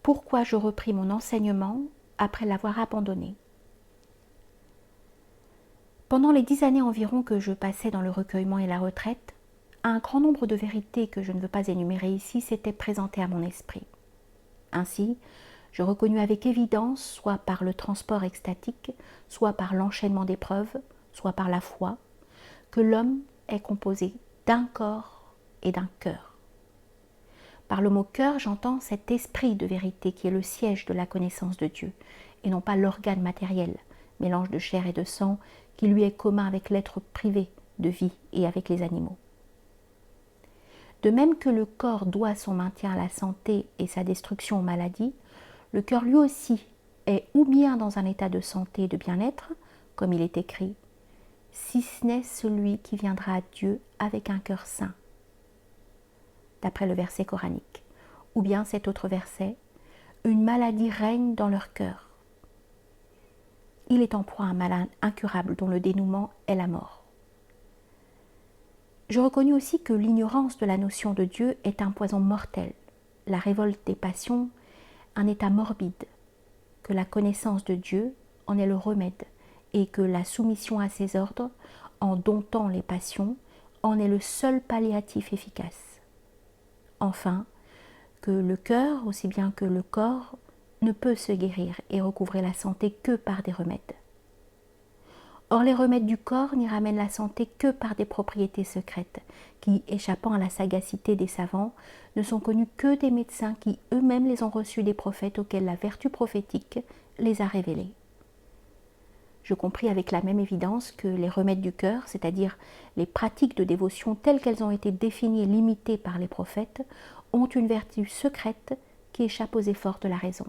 pourquoi je repris mon enseignement après l'avoir abandonné. Pendant les 10 années environ que je passais dans le recueillement et la retraite, un grand nombre de vérités que je ne veux pas énumérer ici s'étaient présentées à mon esprit. Ainsi, je reconnus avec évidence, soit par le transport extatique, soit par l'enchaînement d'épreuves, soit par la foi, que l'homme est composé d'un corps et d'un cœur. Par le mot cœur, j'entends cet esprit de vérité qui est le siège de la connaissance de Dieu, et non pas l'organe matériel, mélange de chair et de sang, qui lui est commun avec l'être privé de vie et avec les animaux. De même que le corps doit son maintien à la santé et sa destruction aux maladies, le cœur lui aussi est ou bien dans un état de santé et de bien-être, comme il est écrit, si ce n'est celui qui viendra à Dieu avec un cœur saint, d'après le verset coranique, ou bien cet autre verset, une maladie règne dans leur cœur. Il est en proie à un mal incurable dont le dénouement est la mort. Je reconnus aussi que l'ignorance de la notion de Dieu est un poison mortel, la révolte des passions, un état morbide, que la connaissance de Dieu en est le remède et que la soumission à ses ordres, en domptant les passions, en est le seul palliatif efficace. Enfin, que le cœur, aussi bien que le corps, ne peut se guérir et recouvrer la santé que par des remèdes. Or, les remèdes du corps n'y ramènent la santé que par des propriétés secrètes, qui, échappant à la sagacité des savants, ne sont connues que des médecins qui eux-mêmes les ont reçues des prophètes auxquels la vertu prophétique les a révélées. Je compris avec la même évidence que les remèdes du cœur, c'est-à-dire les pratiques de dévotion telles qu'elles ont été définies et limitées par les prophètes, ont une vertu secrète qui échappe aux efforts de la raison,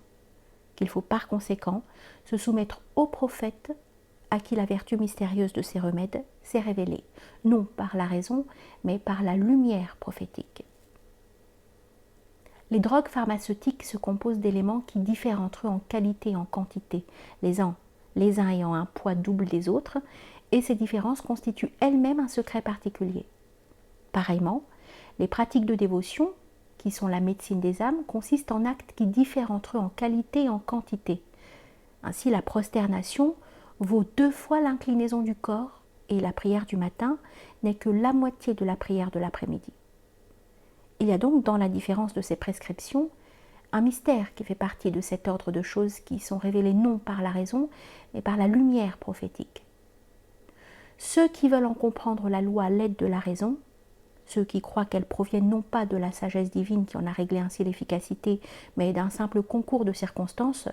qu'il faut par conséquent se soumettre aux prophètes à qui la vertu mystérieuse de ces remèdes s'est révélée, non par la raison, mais par la lumière prophétique. Les drogues pharmaceutiques se composent d'éléments qui diffèrent entre eux en qualité et en quantité, les uns ayant un poids double des autres, et ces différences constituent elles-mêmes un secret particulier. Pareillement, les pratiques de dévotion, qui sont la médecine des âmes, consistent en actes qui diffèrent entre eux en qualité et en quantité. Ainsi, la prosternation vaut 2 fois l'inclinaison du corps et la prière du matin n'est que la moitié de la prière de l'après-midi. Il y a donc dans la différence de ces prescriptions un mystère qui fait partie de cet ordre de choses qui sont révélées non par la raison mais par la lumière prophétique. Ceux qui veulent en comprendre la loi à l'aide de la raison, ceux qui croient qu'elle provienne non pas de la sagesse divine qui en a réglé ainsi l'efficacité mais d'un simple concours de circonstances,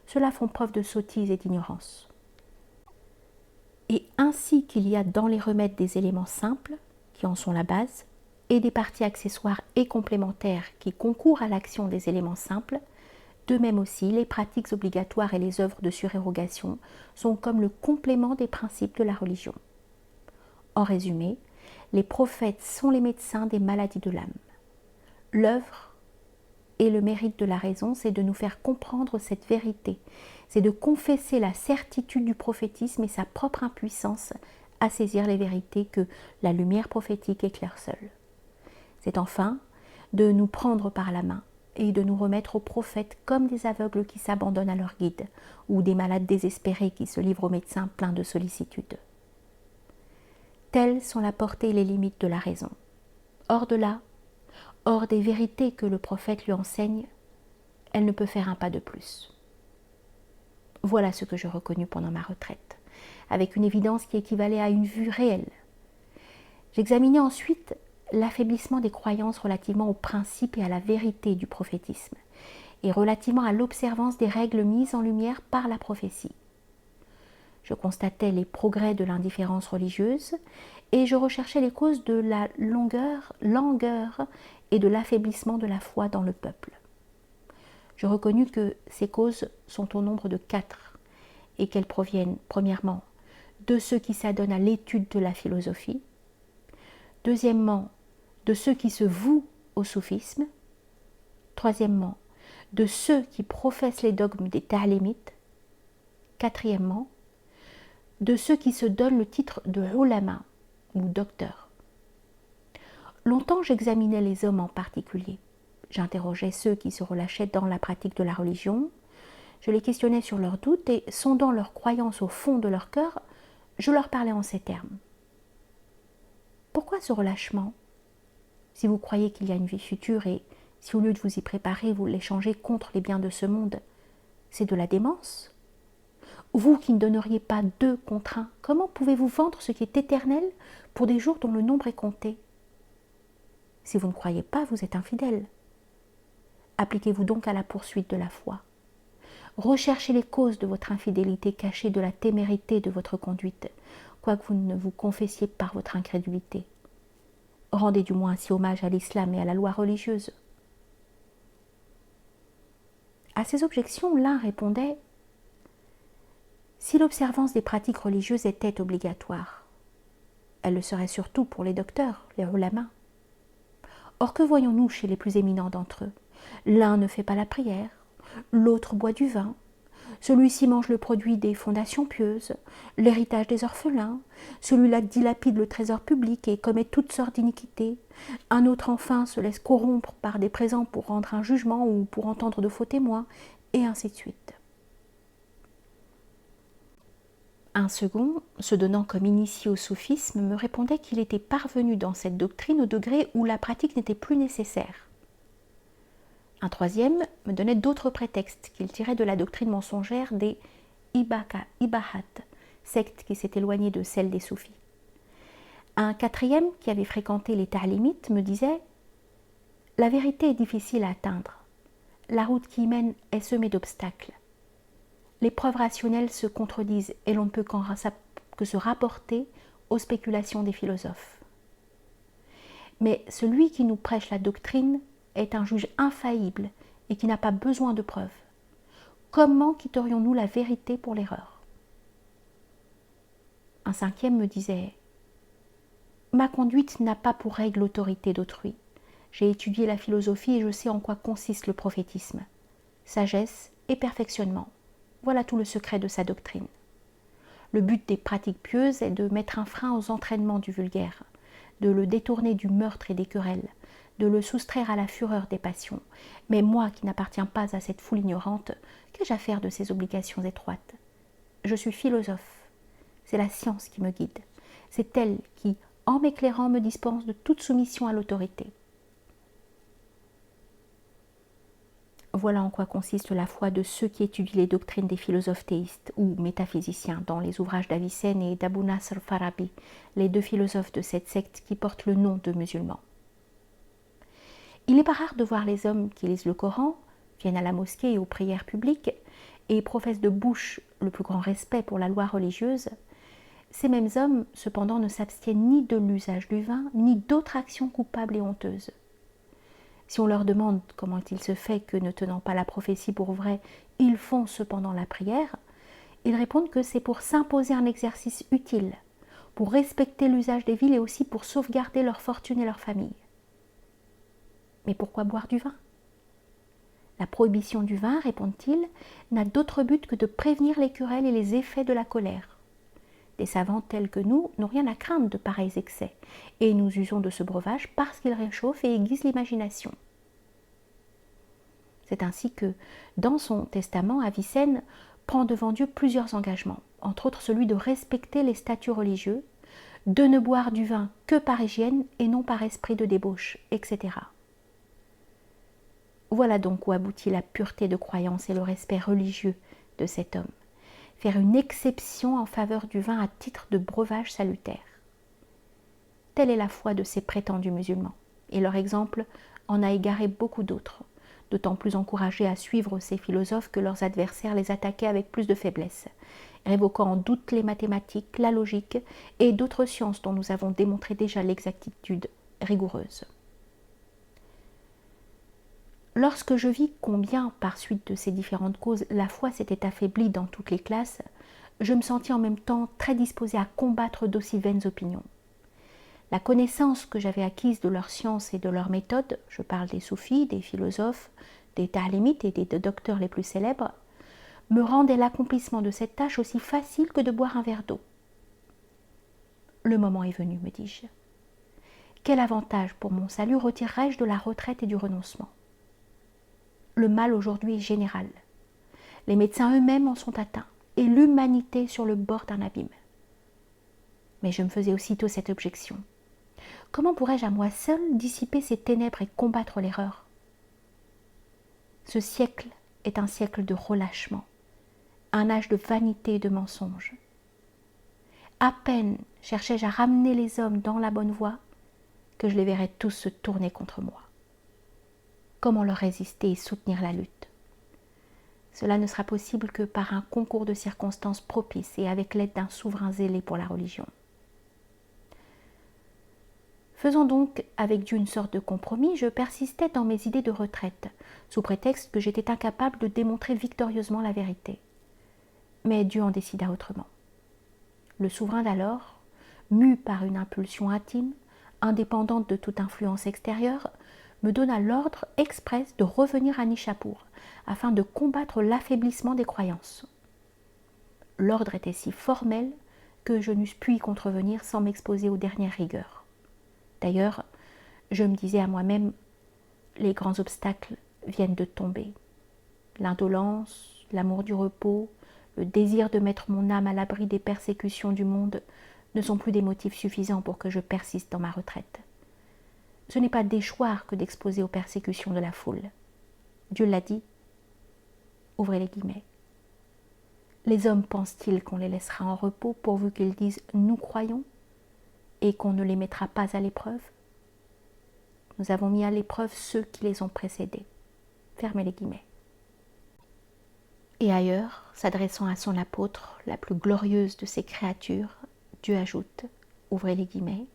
ceux-là font preuve de sottise et d'ignorance. Et ainsi qu'il y a dans les remèdes des éléments simples, qui en sont la base, et des parties accessoires et complémentaires qui concourent à l'action des éléments simples, de même aussi les pratiques obligatoires et les œuvres de surérogation sont comme le complément des principes de la religion. En résumé, les prophètes sont les médecins des maladies de l'âme. L'œuvre et le mérite de la raison, c'est de nous faire comprendre cette vérité, c'est de confesser la certitude du prophétisme et sa propre impuissance à saisir les vérités que la lumière prophétique éclaire seule. C'est enfin de nous prendre par la main et de nous remettre aux prophètes comme des aveugles qui s'abandonnent à leur guide ou des malades désespérés qui se livrent aux médecins pleins de sollicitude. Telles sont la portée et les limites de la raison. Hors de là, hors des vérités que le prophète lui enseigne, elle ne peut faire un pas de plus. Voilà ce que je reconnus pendant ma retraite, avec une évidence qui équivalait à une vue réelle. J'examinai ensuite l'affaiblissement des croyances relativement aux principes et à la vérité du prophétisme, et relativement à l'observance des règles mises en lumière par la prophétie. Je constatais les progrès de l'indifférence religieuse, et je recherchais les causes de la langueur et de l'affaiblissement de la foi dans le peuple. Je reconnus que ces causes sont au nombre de 4 et qu'elles proviennent, premièrement, de ceux qui s'adonnent à l'étude de la philosophie, deuxièmement, de ceux qui se vouent au soufisme, troisièmement, de ceux qui professent les dogmes des ta'lémites, quatrièmement, de ceux qui se donnent le titre de ulama ou docteur. Longtemps j'examinais les hommes en particulier, J'interrogeais ceux qui se relâchaient dans la pratique de la religion, je les questionnais sur leurs doutes et, sondant leurs croyances au fond de leur cœur, je leur parlais en ces termes. Pourquoi ce relâchement? Si vous croyez qu'il y a une vie future et si au lieu de vous y préparer, vous l'échangez contre les biens de ce monde, c'est de la démence? Vous qui ne donneriez pas 2 contre 1, comment pouvez-vous vendre ce qui est éternel pour des jours dont le nombre est compté? Si vous ne croyez pas, vous êtes infidèle. Appliquez-vous donc à la poursuite de la foi. Recherchez les causes de votre infidélité cachée de la témérité de votre conduite, quoique vous ne vous confessiez par votre incrédulité. Rendez du moins ainsi hommage à l'islam et à la loi religieuse. À ces objections, l'un répondait « Si l'observance des pratiques religieuses était obligatoire, elle le serait surtout pour les docteurs, les ulama. Or que voyons-nous chez les plus éminents d'entre eux? L'un ne fait pas la prière, l'autre boit du vin, celui-ci mange le produit des fondations pieuses, l'héritage des orphelins, celui-là dilapide le trésor public et commet toutes sortes d'iniquités, un autre enfin se laisse corrompre par des présents pour rendre un jugement ou pour entendre de faux témoins, et ainsi de suite. Un second, se donnant comme initié au soufisme, me répondait qu'il était parvenu dans cette doctrine au degré où la pratique n'était plus nécessaire. Un troisième me donnait d'autres prétextes qu'il tirait de la doctrine mensongère des Ibahat, secte qui s'est éloignée de celle des soufis. Un quatrième, qui avait fréquenté les ta'limites, me disait « La vérité est difficile à atteindre. La route qui y mène est semée d'obstacles. Les preuves rationnelles se contredisent et l'on ne peut que se rapporter aux spéculations des philosophes. Mais celui qui nous prêche la doctrine est un juge infaillible et qui n'a pas besoin de preuves. Comment quitterions-nous la vérité pour l'erreur? Un cinquième me disait « Ma conduite n'a pas pour règle l'autorité d'autrui. J'ai étudié la philosophie et je sais en quoi consiste le prophétisme. Sagesse et perfectionnement. Voilà tout le secret de sa doctrine. Le but des pratiques pieuses est de mettre un frein aux entraînements du vulgaire, de le détourner du meurtre et des querelles, de le soustraire à la fureur des passions. Mais moi, qui n'appartiens pas à cette foule ignorante, qu'ai-je à faire de ces obligations étroites? Je suis philosophe. C'est la science qui me guide. C'est elle qui, en m'éclairant, me dispense de toute soumission à l'autorité. Voilà en quoi consiste la foi de ceux qui étudient les doctrines des philosophes théistes ou métaphysiciens dans les ouvrages d'Avicenne et d'Abu Nasr Farabi, les 2 philosophes de cette secte qui portent le nom de musulmans. Il n'est pas rare de voir les hommes qui lisent le Coran, viennent à la mosquée et aux prières publiques et professent de bouche le plus grand respect pour la loi religieuse. Ces mêmes hommes, cependant, ne s'abstiennent ni de l'usage du vin, ni d'autres actions coupables et honteuses. Si on leur demande comment il se fait que, ne tenant pas la prophétie pour vraie, ils font cependant la prière, ils répondent que c'est pour s'imposer un exercice utile, pour respecter l'usage des villes et aussi pour sauvegarder leur fortune et leur famille. Mais pourquoi boire du vin? La prohibition du vin, répondent-ils, n'a d'autre but que de prévenir les querelles et les effets de la colère. Des savants tels que nous n'ont rien à craindre de pareils excès, et nous usons de ce breuvage parce qu'il réchauffe et aiguise l'imagination. C'est ainsi que, dans son testament, Avicenne prend devant Dieu plusieurs engagements, entre autres celui de respecter les statuts religieux, de ne boire du vin que par hygiène et non par esprit de débauche, etc. Voilà donc où aboutit la pureté de croyance et le respect religieux de cet homme. Faire une exception en faveur du vin à titre de breuvage salutaire. Telle est la foi de ces prétendus musulmans, et leur exemple en a égaré beaucoup d'autres, d'autant plus encouragés à suivre ces philosophes que leurs adversaires les attaquaient avec plus de faiblesse, révoquant en doute les mathématiques, la logique et d'autres sciences dont nous avons démontré déjà l'exactitude rigoureuse. Lorsque je vis combien, par suite de ces différentes causes, la foi s'était affaiblie dans toutes les classes, je me sentis en même temps très disposée à combattre d'aussi vaines opinions. La connaissance que j'avais acquise de leur science et de leur méthode, je parle des soufis, des philosophes, des ta'limites et des docteurs les plus célèbres, me rendait l'accomplissement de cette tâche aussi facile que de boire un verre d'eau. Le moment est venu, me dis-je. Quel avantage pour mon salut retirerais-je de la retraite et du renoncement? Le mal aujourd'hui est général. Les médecins eux-mêmes en sont atteints, et l'humanité sur le bord d'un abîme. Mais je me faisais aussitôt cette objection. Comment pourrais-je à moi seule dissiper ces ténèbres et combattre l'erreur? Ce siècle est un siècle de relâchement, un âge de vanité et de mensonge. À peine cherchais-je à ramener les hommes dans la bonne voie que je les verrais tous se tourner contre moi. Comment leur résister et soutenir la lutte? Cela ne sera possible que par un concours de circonstances propices et avec l'aide d'un souverain zélé pour la religion. Faisant donc avec Dieu une sorte de compromis, je persistais dans mes idées de retraite, sous prétexte que j'étais incapable de démontrer victorieusement la vérité. Mais Dieu en décida autrement. Le souverain d'alors, mu par une impulsion intime, indépendante de toute influence extérieure, me donna l'ordre express de revenir à Nishapur, afin de combattre l'affaiblissement des croyances. L'ordre était si formel que je n'eusse pu y contrevenir sans m'exposer aux dernières rigueurs. D'ailleurs, je me disais à moi-même, les grands obstacles viennent de tomber. L'indolence, l'amour du repos, le désir de mettre mon âme à l'abri des persécutions du monde ne sont plus des motifs suffisants pour que je persiste dans ma retraite. Ce n'est pas déchoir que d'exposer aux persécutions de la foule. Dieu l'a dit, ouvrez les guillemets. Les hommes pensent-ils qu'on les laissera en repos pourvu qu'ils disent « nous croyons » et qu'on ne les mettra pas à l'épreuve? Nous avons mis à l'épreuve ceux qui les ont précédés. Fermez les guillemets. Et ailleurs, s'adressant à son apôtre, la plus glorieuse de ses créatures, Dieu ajoute, ouvrez les guillemets,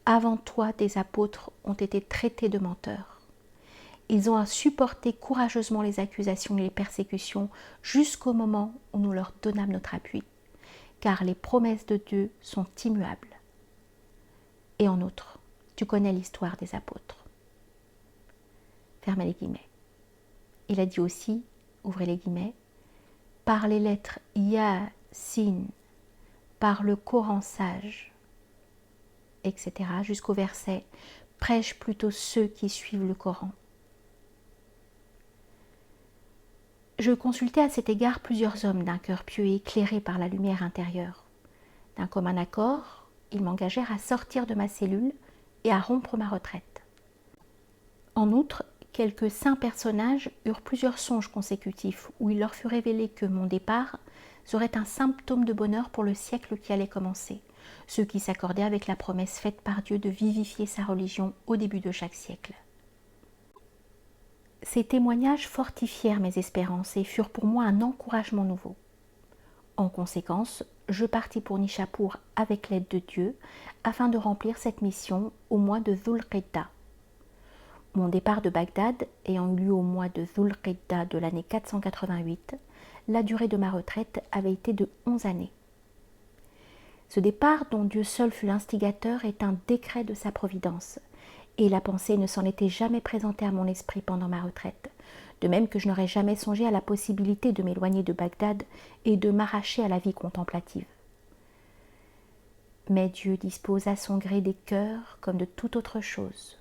« Avant toi, des apôtres ont été traités de menteurs. Ils ont à supporter courageusement les accusations et les persécutions jusqu'au moment où nous leur donnâmes notre appui, car les promesses de Dieu sont immuables. Et en outre, tu connais l'histoire des apôtres. » Fermez les guillemets. Il a dit aussi, ouvrez les guillemets, par les lettres Yasin, par le Coran sage, etc., jusqu'au verset prêche plutôt ceux qui suivent le Coran. Je consultai à cet égard plusieurs hommes d'un cœur pieux et éclairé par la lumière intérieure. D'un commun accord, ils m'engagèrent à sortir de ma cellule et à rompre ma retraite. En outre, quelques saints personnages eurent plusieurs songes consécutifs où il leur fut révélé que mon départ serait un symptôme de bonheur pour le siècle qui allait commencer, ce qui s'accordait avec la promesse faite par Dieu de vivifier sa religion au début de chaque siècle. Ces témoignages fortifièrent mes espérances et furent pour moi un encouragement nouveau. En conséquence, je partis pour Nishapur avec l'aide de Dieu afin de remplir cette mission au mois de Dhul-Qidda. Mon départ de Bagdad ayant eu lieu au mois de Dhul-Qidda de l'année 488, la durée de ma retraite avait été de 11 années. Ce départ, dont Dieu seul fut l'instigateur, est un décret de sa providence, et la pensée ne s'en était jamais présentée à mon esprit pendant ma retraite, de même que je n'aurais jamais songé à la possibilité de m'éloigner de Bagdad et de m'arracher à la vie contemplative. Mais Dieu dispose à son gré des cœurs comme de toute autre chose.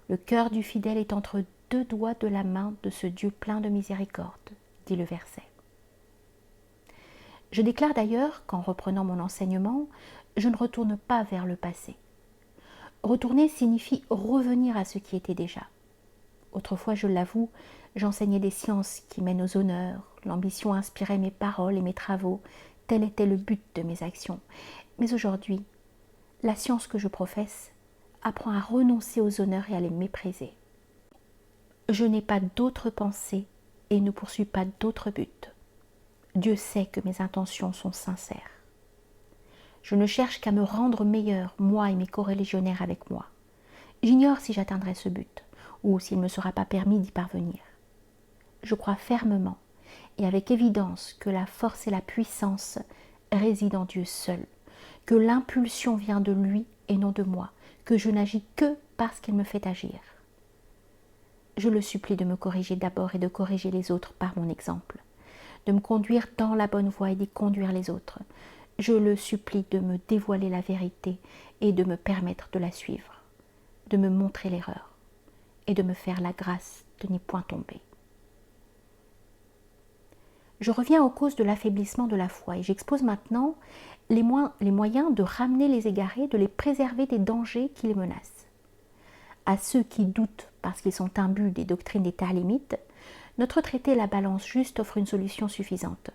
Le cœur du fidèle est entre deux doigts de la main de ce Dieu plein de miséricorde, dit le verset. Je déclare d'ailleurs qu'en reprenant mon enseignement, je ne retourne pas vers le passé. Retourner signifie revenir à ce qui était déjà. Autrefois, je l'avoue, j'enseignais des sciences qui mènent aux honneurs, l'ambition inspirait mes paroles et mes travaux, tel était le but de mes actions. Mais aujourd'hui, la science que je professe apprend à renoncer aux honneurs et à les mépriser. Je n'ai pas d'autre pensée et ne poursuis pas d'autre but. Dieu sait que mes intentions sont sincères. Je ne cherche qu'à me rendre meilleur, moi et mes coreligionnaires avec moi. J'ignore si j'atteindrai ce but, ou s'il ne me sera pas permis d'y parvenir. Je crois fermement et avec évidence que la force et la puissance résident en Dieu seul, que l'impulsion vient de lui et non de moi, que je n'agis que parce qu'il me fait agir. Je le supplie de me corriger d'abord et de corriger les autres par mon exemple, de me conduire dans la bonne voie et d'y conduire les autres. Je le supplie de me dévoiler la vérité et de me permettre de la suivre, de me montrer l'erreur et de me faire la grâce de n'y point tomber. Je reviens aux causes de l'affaiblissement de la foi et j'expose maintenant les moyens de ramener les égarés, de les préserver des dangers qui les menacent. À ceux qui doutent parce qu'ils sont imbus des doctrines des Ta'limites, notre traité La Balance Juste offre une solution suffisante.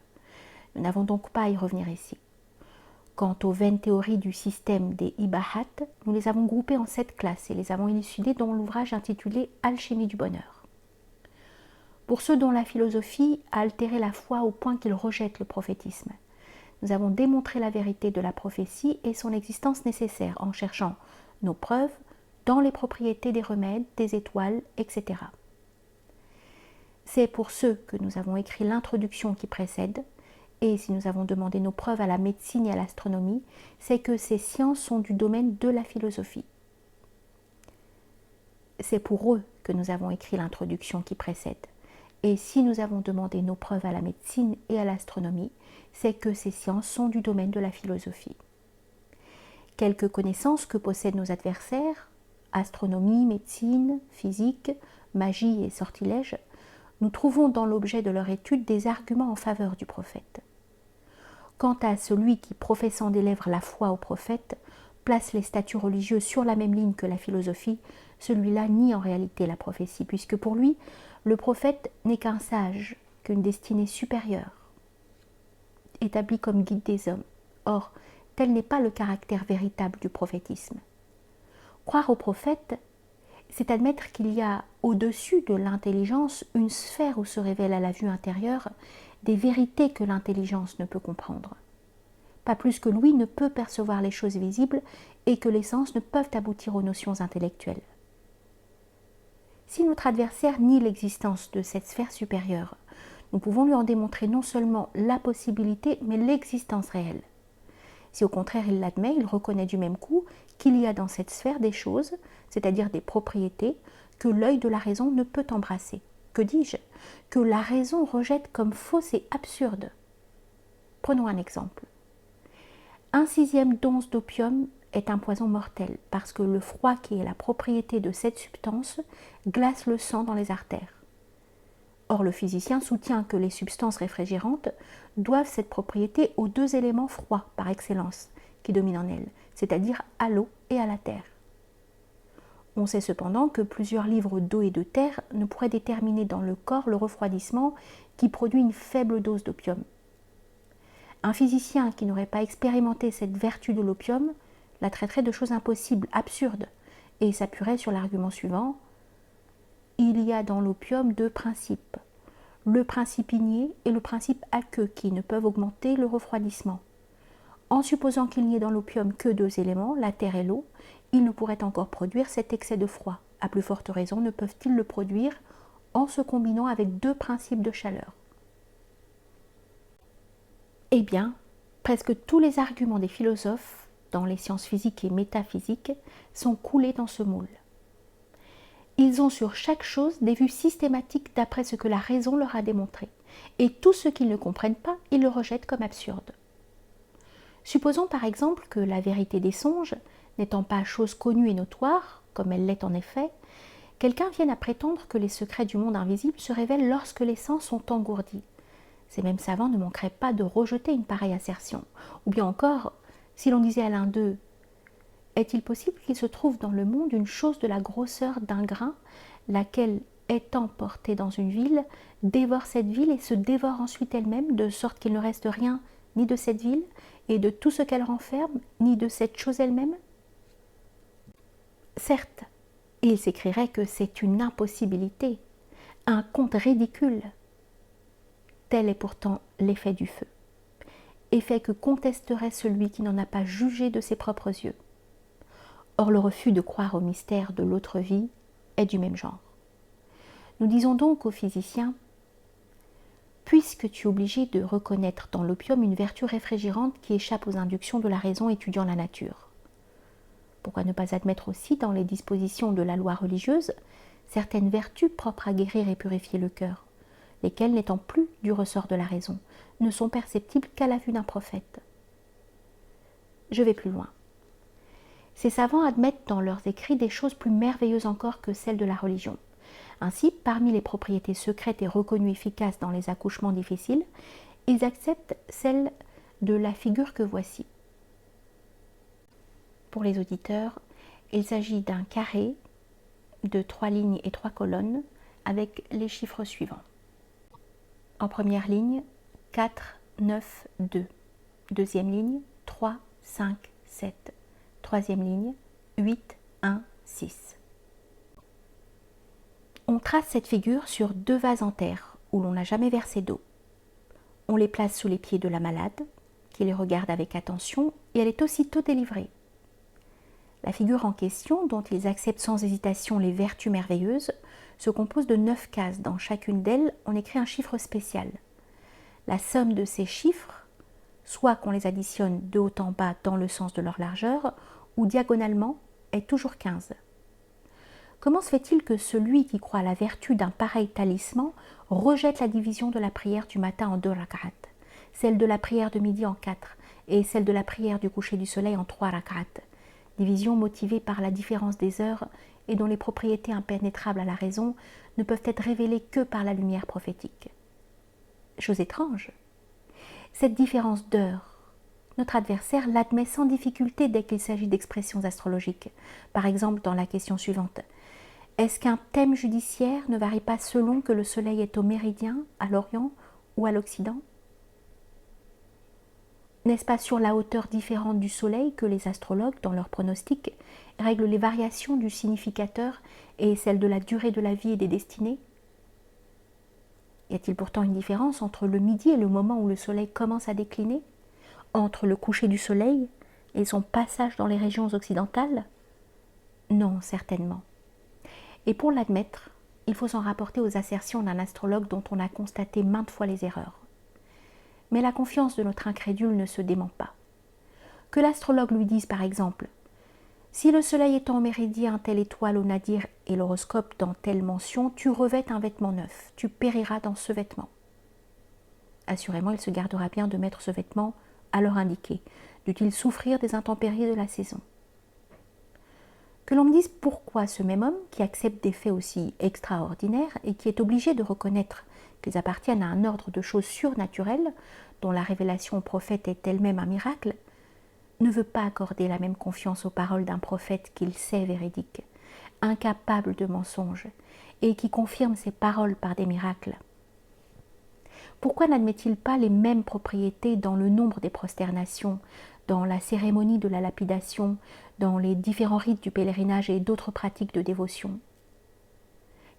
Nous n'avons donc pas à y revenir ici. Quant aux vaines théories du système des Ibahat, nous les avons groupées en 7 classes et les avons élucidées dans l'ouvrage intitulé Alchimie du bonheur. Pour ceux dont la philosophie a altéré la foi au point qu'ils rejettent le prophétisme, nous avons démontré la vérité de la prophétie et son existence nécessaire en cherchant nos preuves dans les propriétés des remèdes, des étoiles, etc. C'est pour ceux que nous avons écrit l'introduction qui précède, et si nous avons demandé nos preuves à la médecine et à l'astronomie, c'est que ces sciences sont du domaine de la philosophie. C'est pour eux que nous avons écrit l'introduction qui précède. Et si nous avons demandé nos preuves à la médecine et à l'astronomie, c'est que ces sciences sont du domaine de la philosophie. Quelques connaissances que possèdent nos adversaires, astronomie, médecine, physique, magie et sortilèges, nous trouvons dans l'objet de leur étude des arguments en faveur du prophète. Quant à celui qui, professant des lèvres la foi au prophète, place les statuts religieux sur la même ligne que la philosophie, celui-là nie en réalité la prophétie, puisque pour lui, le prophète n'est qu'un sage, qu'une destinée supérieure, établie comme guide des hommes. Or, tel n'est pas le caractère véritable du prophétisme. Croire au prophète, c'est admettre qu'il y a au-dessus de l'intelligence une sphère où se révèlent à la vue intérieure des vérités que l'intelligence ne peut comprendre. Pas plus que l'ouïe ne peut percevoir les choses visibles et que les sens ne peuvent aboutir aux notions intellectuelles. Si notre adversaire nie l'existence de cette sphère supérieure, nous pouvons lui en démontrer non seulement la possibilité, mais l'existence réelle. Si au contraire il l'admet, il reconnaît du même coup qu'il y a dans cette sphère des choses, c'est-à-dire des propriétés, que l'œil de la raison ne peut embrasser. Que dis-je? Que la raison rejette comme fausses et absurdes. Prenons un exemple. 1/6 d'once d'opium est un poison mortel parce que le froid qui est la propriété de cette substance glace le sang dans les artères. Or, le physicien soutient que les substances réfrigérantes doivent cette propriété aux 2 éléments froids par excellence qui dominent en elles, c'est-à-dire à l'eau et à la terre. On sait cependant que plusieurs livres d'eau et de terre ne pourraient déterminer dans le corps le refroidissement qui produit une faible dose d'opium. Un physicien qui n'aurait pas expérimenté cette vertu de l'opium la traiterait de chose impossible, absurde, et s'appuierait sur l'argument suivant: il y a dans l'opium 2 principes, le principe igné et le principe aqueux, qui ne peuvent augmenter le refroidissement. En supposant qu'il n'y ait dans l'opium que 2 éléments, la terre et l'eau, ils ne pourraient encore produire cet excès de froid. À plus forte raison ne peuvent-ils le produire en se combinant avec 2 principes de chaleur. Eh bien, presque tous les arguments des philosophes dans les sciences physiques et métaphysiques sont coulés dans ce moule. Ils ont sur chaque chose des vues systématiques d'après ce que la raison leur a démontré, et tout ce qu'ils ne comprennent pas, ils le rejettent comme absurde. Supposons par exemple que la vérité des songes, n'étant pas chose connue et notoire, comme elle l'est en effet, quelqu'un vienne à prétendre que les secrets du monde invisible se révèlent lorsque les sens sont engourdis. Ces mêmes savants ne manqueraient pas de rejeter une pareille assertion. Ou bien encore, si l'on disait à l'un d'eux: est-il possible qu'il se trouve dans le monde une chose de la grosseur d'un grain, laquelle, étant portée dans une ville, dévore cette ville et se dévore ensuite elle-même, de sorte qu'il ne reste rien ni de cette ville, et de tout ce qu'elle renferme, ni de cette chose elle-même? Certes, il s'écrirait que c'est une impossibilité, un conte ridicule. Tel est pourtant l'effet du feu, effet que contesterait celui qui n'en a pas jugé de ses propres yeux. Or, le refus de croire au mystère de l'autre vie est du même genre. Nous disons donc aux physiciens: puisque tu es obligé de reconnaître dans l'opium une vertu réfrigérante qui échappe aux inductions de la raison étudiant la nature, pourquoi ne pas admettre aussi dans les dispositions de la loi religieuse certaines vertus propres à guérir et purifier le cœur, lesquelles, n'étant plus du ressort de la raison, ne sont perceptibles qu'à la vue d'un prophète? Je vais plus loin. Ces savants admettent dans leurs écrits des choses plus merveilleuses encore que celles de la religion. Ainsi, parmi les propriétés secrètes et reconnues efficaces dans les accouchements difficiles, ils acceptent celle de la figure que voici. Pour les auditeurs, il s'agit d'un carré de 3 lignes et 3 colonnes avec les chiffres suivants. En première ligne, 4, 9, 2. Deuxième ligne, 3, 5, 7. Troisième ligne, 8, 1, 6. On trace cette figure sur 2 vases en terre où l'on n'a jamais versé d'eau. On les place sous les pieds de la malade, qui les regarde avec attention, et elle est aussitôt délivrée. La figure en question, dont ils acceptent sans hésitation les vertus merveilleuses, se compose de 9 cases. Dans chacune d'elles, on écrit un chiffre spécial. La somme de ces chiffres, soit qu'on les additionne de haut en bas dans le sens de leur largeur, ou diagonalement, est toujours 15. Comment se fait-il que celui qui croit à la vertu d'un pareil talisman rejette la division de la prière du matin en 2 rak'at, celle de la prière de midi en 4 et celle de la prière du coucher du soleil en 3 rak'at, division motivée par la différence des heures et dont les propriétés impénétrables à la raison ne peuvent être révélées que par la lumière prophétique. Chose étrange, cette différence d'heures, notre adversaire l'admet sans difficulté dès qu'il s'agit d'expressions astrologiques. Par exemple, dans la question suivante, est-ce qu'un thème judiciaire ne varie pas selon que le soleil est au méridien, à l'orient ou à l'occident? N'est-ce pas sur la hauteur différente du soleil que les astrologues, dans leurs pronostics, règlent les variations du significateur et celles de la durée de la vie et des destinées? Y a-t-il pourtant une différence entre le midi et le moment où le soleil commence à décliner? Entre le coucher du soleil et son passage dans les régions occidentales? Non, certainement. Et pour l'admettre, il faut s'en rapporter aux assertions d'un astrologue dont on a constaté maintes fois les erreurs. Mais la confiance de notre incrédule ne se dément pas. Que l'astrologue lui dise par exemple « Si le soleil est en méridien, telle étoile au nadir et l'horoscope dans telle mention, tu revêtes un vêtement neuf, tu périras dans ce vêtement. » Assurément, il se gardera bien de mettre ce vêtement à l'heure indiquée, dût-il souffrir des intempéries de la saison. Que l'on me dise pourquoi ce même homme, qui accepte des faits aussi extraordinaires et qui est obligé de reconnaître qu'ils appartiennent à un ordre de choses surnaturelles, dont la révélation au prophète est elle-même un miracle, ne veut pas accorder la même confiance aux paroles d'un prophète qu'il sait véridique, incapable de mensonge, et qui confirme ses paroles par des miracles. Pourquoi n'admet-il pas les mêmes propriétés dans le nombre des prosternations, dans la cérémonie de la lapidation, dans les différents rites du pèlerinage et d'autres pratiques de dévotion?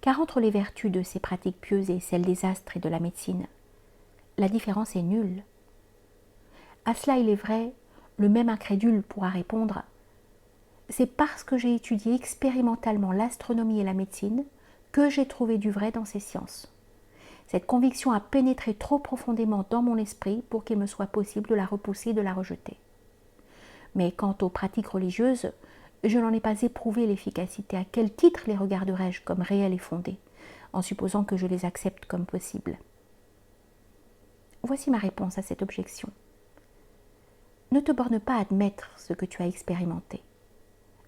Car entre les vertus de ces pratiques pieuses et celles des astres et de la médecine, la différence est nulle. À cela, il est vrai, le même incrédule pourra répondre « C'est parce que j'ai étudié expérimentalement l'astronomie et la médecine que j'ai trouvé du vrai dans ces sciences. Cette conviction a pénétré trop profondément dans mon esprit pour qu'il me soit possible de la repousser et de la rejeter. Mais quant aux pratiques religieuses, je n'en ai pas éprouvé l'efficacité. À quel titre les regarderais-je comme réelles et fondées, en supposant que je les accepte comme possibles? Voici ma réponse à cette objection. Ne te borne pas à admettre ce que tu as expérimenté,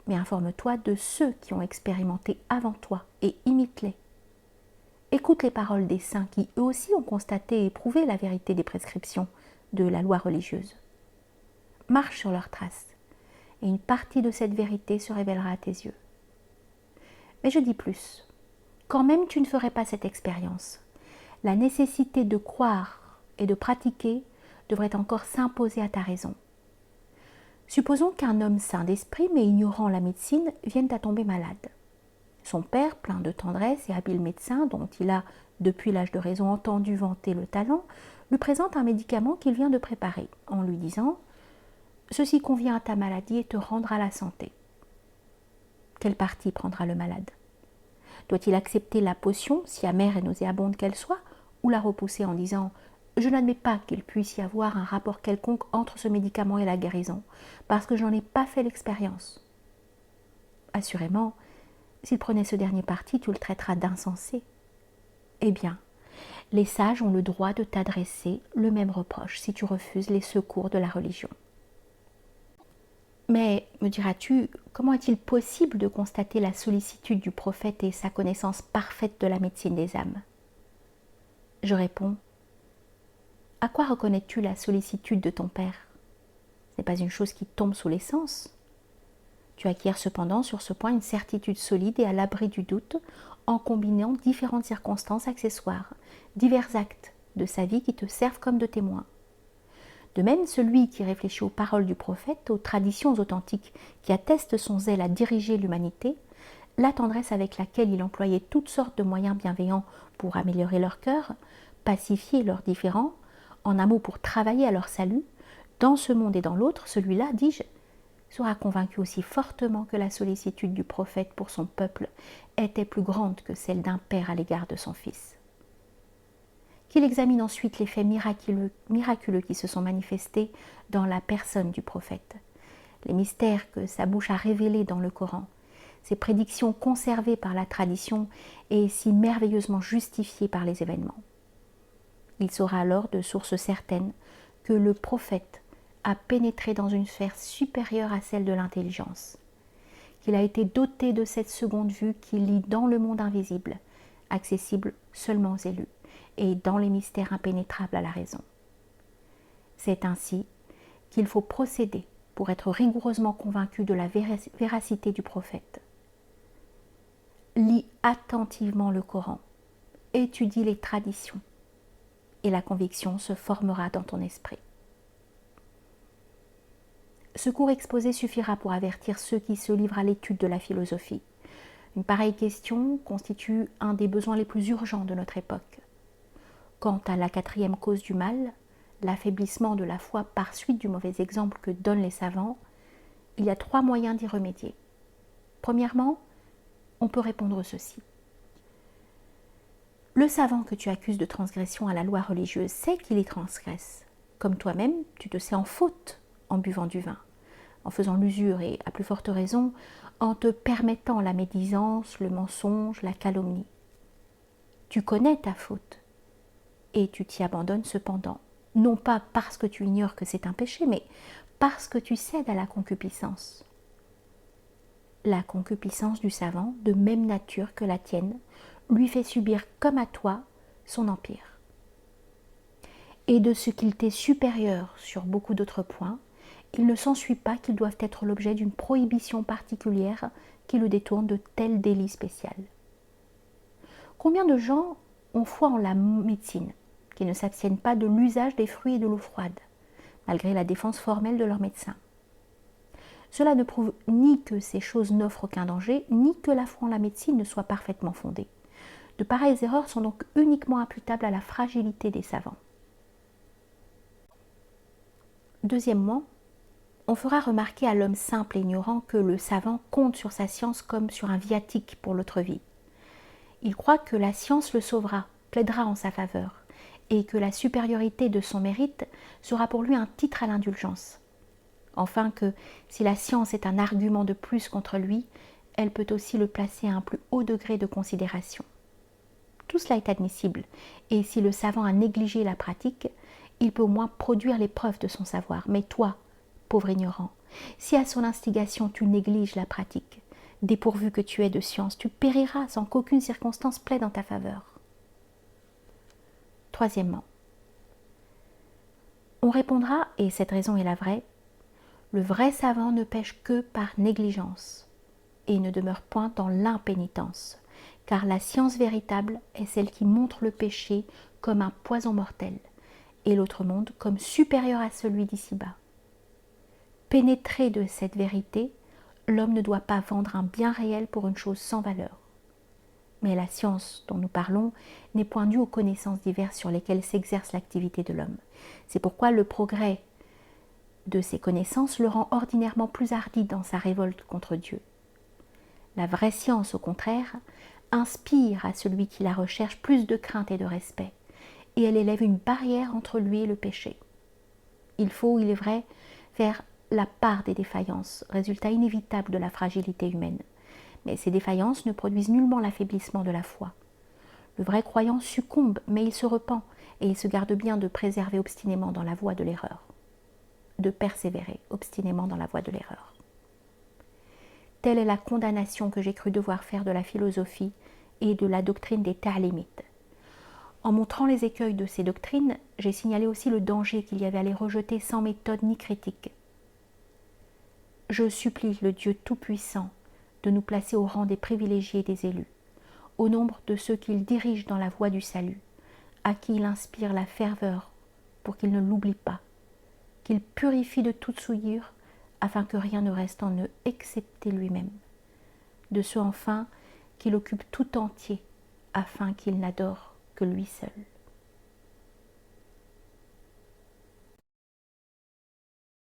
mais informe-toi de ceux qui ont expérimenté avant toi et imite-les. Écoute les paroles des saints qui, eux aussi, ont constaté et éprouvé la vérité des prescriptions de la loi religieuse. Marche sur leurs traces, et une partie de cette vérité se révélera à tes yeux. Mais je dis plus, quand même tu ne ferais pas cette expérience, la nécessité de croire et de pratiquer devrait encore s'imposer à ta raison. Supposons qu'un homme sain d'esprit mais ignorant la médecine vienne à tomber malade. Son père, plein de tendresse et habile médecin, dont il a, depuis l'âge de raison, entendu vanter le talent, lui présente un médicament qu'il vient de préparer, en lui disant « Ceci convient à ta maladie et te rendra la santé. » Quel parti prendra le malade? Doit-il accepter la potion, si amère et nauséabonde qu'elle soit, ou la repousser en disant « Je n'admets pas qu'il puisse y avoir un rapport quelconque entre ce médicament et la guérison, parce que je n'en ai pas fait l'expérience. » Assurément, s'il prenait ce dernier parti, tu le traiteras d'insensé. Eh bien, les sages ont le droit de t'adresser le même reproche si tu refuses les secours de la religion. Mais, me diras-tu, comment est-il possible de constater la sollicitude du prophète et sa connaissance parfaite de la médecine des âmes? Je réponds, à quoi reconnais-tu la sollicitude de ton Père? Ce n'est pas une chose qui tombe sous les sens. Tu acquiers cependant sur ce point une certitude solide et à l'abri du doute en combinant différentes circonstances accessoires, divers actes de sa vie qui te servent comme de témoins. De même, celui qui réfléchit aux paroles du prophète, aux traditions authentiques qui attestent son zèle à diriger l'humanité, la tendresse avec laquelle il employait toutes sortes de moyens bienveillants pour améliorer leur cœur, pacifier leurs différends, en un mot pour travailler à leur salut, dans ce monde et dans l'autre, celui-là, dis-je, sera convaincu aussi fortement que la sollicitude du prophète pour son peuple était plus grande que celle d'un père à l'égard de son fils. Qu'il examine ensuite les faits miraculeux qui se sont manifestés dans la personne du prophète, les mystères que sa bouche a révélés dans le Coran, ses prédictions conservées par la tradition et si merveilleusement justifiées par les événements. Il saura alors de source certaine que le prophète a pénétré dans une sphère supérieure à celle de l'intelligence, qu'il a été doté de cette seconde vue qui lit dans le monde invisible, accessible seulement aux élus, et dans les mystères impénétrables à la raison. C'est ainsi qu'il faut procéder pour être rigoureusement convaincu de la véracité du prophète. Lis attentivement le Coran, étudie les traditions, et la conviction se formera dans ton esprit. Ce court exposé suffira pour avertir ceux qui se livrent à l'étude de la philosophie. Une pareille question constitue un des besoins les plus urgents de notre époque. Quant à la quatrième cause du mal, l'affaiblissement de la foi par suite du mauvais exemple que donnent les savants, il y a 3 moyens d'y remédier. Premièrement, on peut répondre ceci. Le savant que tu accuses de transgression à la loi religieuse sait qu'il y transgresse. Comme toi-même, tu te sais en faute en buvant du vin, en faisant l'usure et, à plus forte raison, en te permettant la médisance, le mensonge, la calomnie. Tu connais ta faute et tu t'y abandonnes cependant, non pas parce que tu ignores que c'est un péché, mais parce que tu cèdes à la concupiscence. La concupiscence du savant, de même nature que la tienne, lui fait subir comme à toi son empire. Et de ce qu'il t'est supérieur sur beaucoup d'autres points, il ne s'ensuit pas qu'ils doivent être l'objet d'une prohibition particulière qui le détourne de tel délit spécial. Combien de gens ont foi en la médecine, qui ne s'abstiennent pas de l'usage des fruits et de l'eau froide, malgré la défense formelle de leur médecin? Cela ne prouve ni que ces choses n'offrent aucun danger, ni que la foi en la médecine ne soit parfaitement fondée. De pareilles erreurs sont donc uniquement imputables à la fragilité des savants. Deuxièmement, on fera remarquer à l'homme simple et ignorant que le savant compte sur sa science comme sur un viatique pour l'autre vie. Il croit que la science le sauvera, plaidera en sa faveur, et que la supériorité de son mérite sera pour lui un titre à l'indulgence. Enfin que, si la science est un argument de plus contre lui, elle peut aussi le placer à un plus haut degré de considération. Tout cela est admissible, et si le savant a négligé la pratique, il peut au moins produire les preuves de son savoir. Mais toi, pauvre ignorant, si à son instigation tu négliges la pratique, dépourvu que tu es de science, tu périras sans qu'aucune circonstance plaide en ta faveur. Troisièmement, on répondra, et cette raison est la vraie, le vrai savant ne pêche que par négligence et ne demeure point dans l'impénitence, car la science véritable est celle qui montre le péché comme un poison mortel et l'autre monde comme supérieur à celui d'ici-bas. Pénétré de cette vérité, l'homme ne doit pas vendre un bien réel pour une chose sans valeur. Mais la science dont nous parlons n'est point due aux connaissances diverses sur lesquelles s'exerce l'activité de l'homme. C'est pourquoi le progrès de ces connaissances le rend ordinairement plus hardi dans sa révolte contre Dieu. La vraie science, au contraire, inspire à celui qui la recherche plus de crainte et de respect, et elle élève une barrière entre lui et le péché. Il faut, il est vrai, faire la part des défaillances, résultat inévitable de la fragilité humaine. Mais ces défaillances ne produisent nullement l'affaiblissement de la foi. Le vrai croyant succombe, mais il se repent, et il se garde bien de préserver obstinément dans la voie de l'erreur. De persévérer obstinément dans la voie de l'erreur. Telle est la condamnation que j'ai cru devoir faire de la philosophie et de la doctrine des ta'limites. En montrant les écueils de ces doctrines, j'ai signalé aussi le danger qu'il y avait à les rejeter sans méthode ni critique. Je supplie le Dieu Tout-Puissant de nous placer au rang des privilégiés des élus, au nombre de ceux qu'il dirige dans la voie du salut, à qui il inspire la ferveur pour qu'ils ne l'oublient pas, qu'il purifie de toute souillure afin que rien ne reste en eux excepté lui-même, de ceux enfin qu'il occupe tout entier afin qu'il n'adore que lui seul.